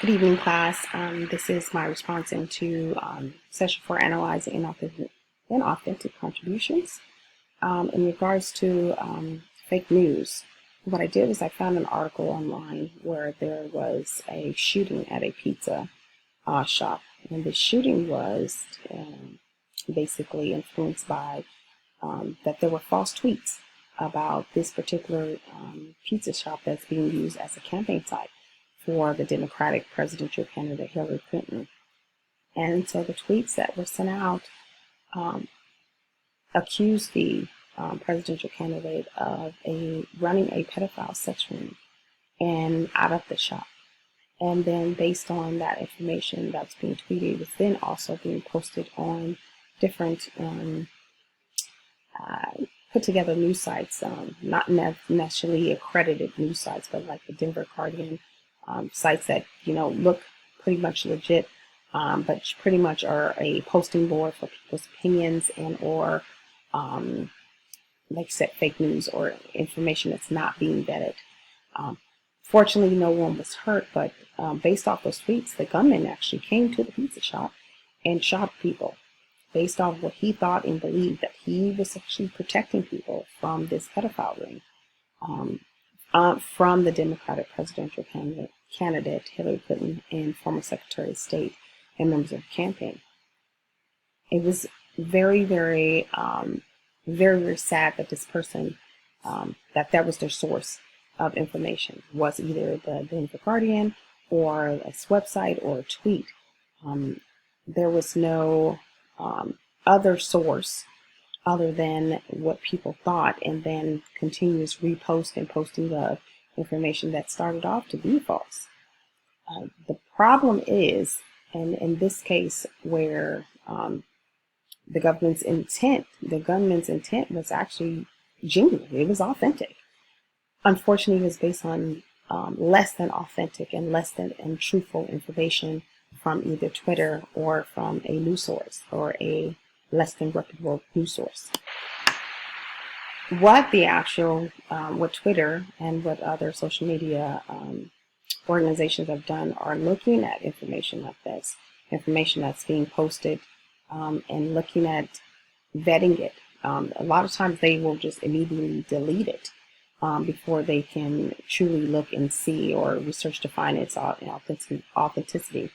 Good evening, class. This is my response into session 4, analyzing inauthentic contributions. In regards to fake news, what I did was I found an article online where there was a shooting at a pizza shop, and the shooting was basically influenced by that there were false tweets about this particular pizza shop that's being used as a campaign site for the Democratic presidential candidate Hillary Clinton. And so the tweets that were sent out accused the presidential candidate of running a pedophile sex ring and out of the shop. And then based on that information that's being tweeted, it was then also being posted on different put together news sites, not necessarily accredited news sites, but like the Denver Guardian, sites that look pretty much legit, but pretty much are a posting board for people's opinions and or like I said, fake news or information that's not being vetted. Fortunately, no one was hurt, but based off those tweets, the gunman actually came to the pizza shop and shot people based off what he thought and believed that he was actually protecting people from this pedophile ring, from the Democratic presidential candidate Hillary Clinton and former Secretary of State and members of the campaign. It was very, very, very, very sad that this person, that was their source of information, was either the Denver Guardian or a website or a tweet. There was no other source other than what people thought, and then continuous repost and posting of information that started off to be false. The problem is, and in this case, where the gunman's intent was actually genuine. It was authentic. Unfortunately, it was based on less than authentic and less than truthful information from either Twitter or from a news source or a less than reputable news source. What what Twitter and what other social media organizations have done are looking at information like this, information that's being posted, and looking at vetting it. A lot of times they will just immediately delete it before they can truly look and see or research to find its authenticity.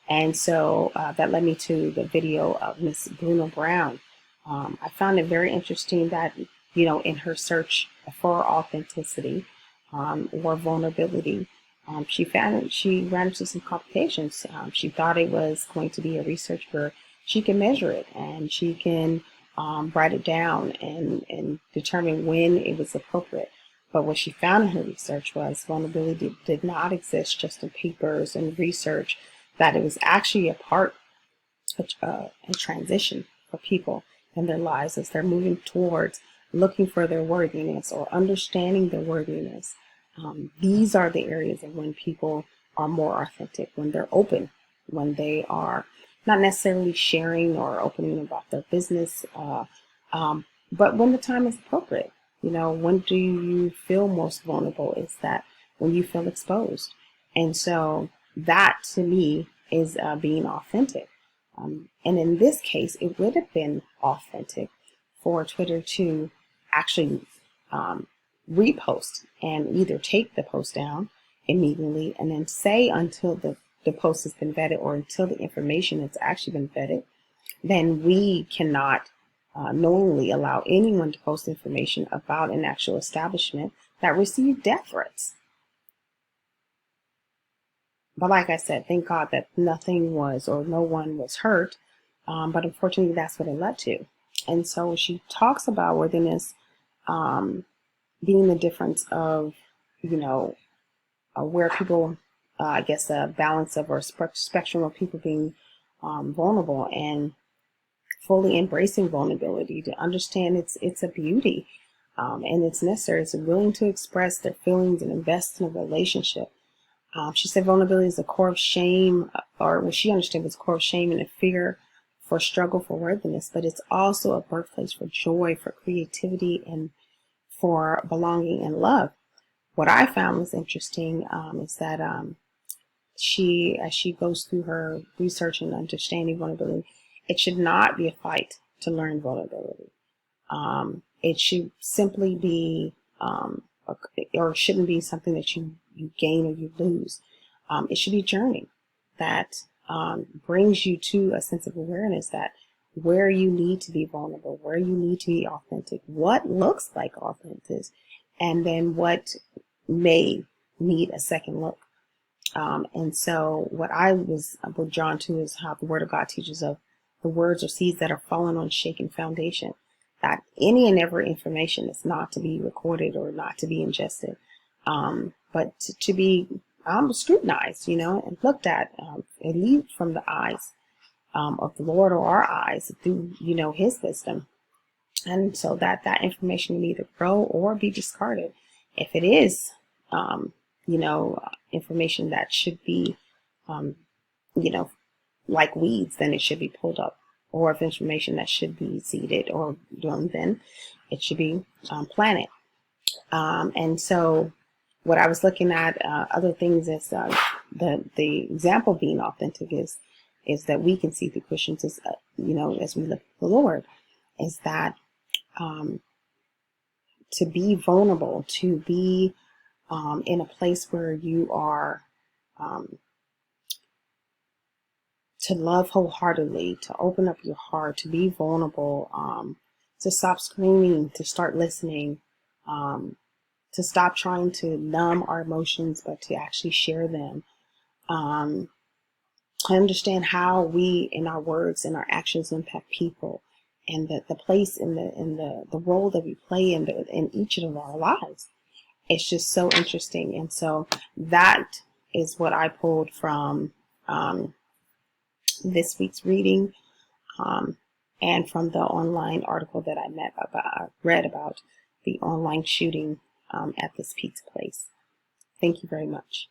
And so that led me to the video of Miss Bruno Brown. I found it very interesting that, in her search for authenticity or vulnerability, she ran into some complications. She thought it was going to be a research where she can measure it and she can write it down and determine when it was appropriate. But what she found in her research was vulnerability did not exist just in papers and research, that it was actually a part of a transition for people in their lives as they're moving towards looking for their worthiness or understanding their worthiness. These are the areas of when people are more authentic, when they're open, when they are not necessarily sharing or opening about their business, but when the time is appropriate. When do you feel most vulnerable? Is that when you feel exposed. And so that to me is being authentic. And in this case, it would have been authentic for Twitter to actually repost and either take the post down immediately and then say until the post has been vetted or until the information has actually been vetted, then we cannot knowingly allow anyone to post information about an actual establishment that received death threats. But like I said, thank God that nothing was or no one was hurt. But unfortunately, that's what it led to. And so she talks about worthiness being the difference of, where people, I guess, a balance of or spectrum of people being vulnerable and fully embracing vulnerability to understand it's a beauty and it's necessary. It's willing to express their feelings and invest in a relationship. She said vulnerability is a core of shame, or what she understood was a core of shame and a fear for struggle for worthiness, but it's also a birthplace for joy, for creativity, and for belonging and love. What I found was interesting is that as she goes through her research and understanding vulnerability, it should not be a fight to learn vulnerability. It should simply be, or it shouldn't be something that you gain or you lose. It should be a journey that brings you to a sense of awareness that where you need to be vulnerable, where you need to be authentic, what looks like authentic, and then what may need a second look. And so what I was drawn to is how the Word of God teaches of the words or seeds that are falling on shaken foundation, that any and every information is not to be recorded or not to be ingested, but to be scrutinized, and looked at least from the eyes of the Lord, or our eyes through, His wisdom. And so that information can either grow or be discarded. If it is, information that should be, like weeds, then it should be pulled up. Or if information that should be seeded or grown, then it should be planted. And so what I was looking at, other things is the example being authentic is that we can see through Christians as, as we look at the Lord, is that to be vulnerable, to be in a place where you are to love wholeheartedly, to open up your heart, to be vulnerable, to stop screaming, to start listening, to stop trying to numb our emotions, but to actually share them. I understand how we, in our words and our actions, impact people, and the place in the role that we play in each of our lives. It's just so interesting, and so that is what I pulled from this week's reading, and from the online article that I read about the online shooting at this pizza place. Thank you very much.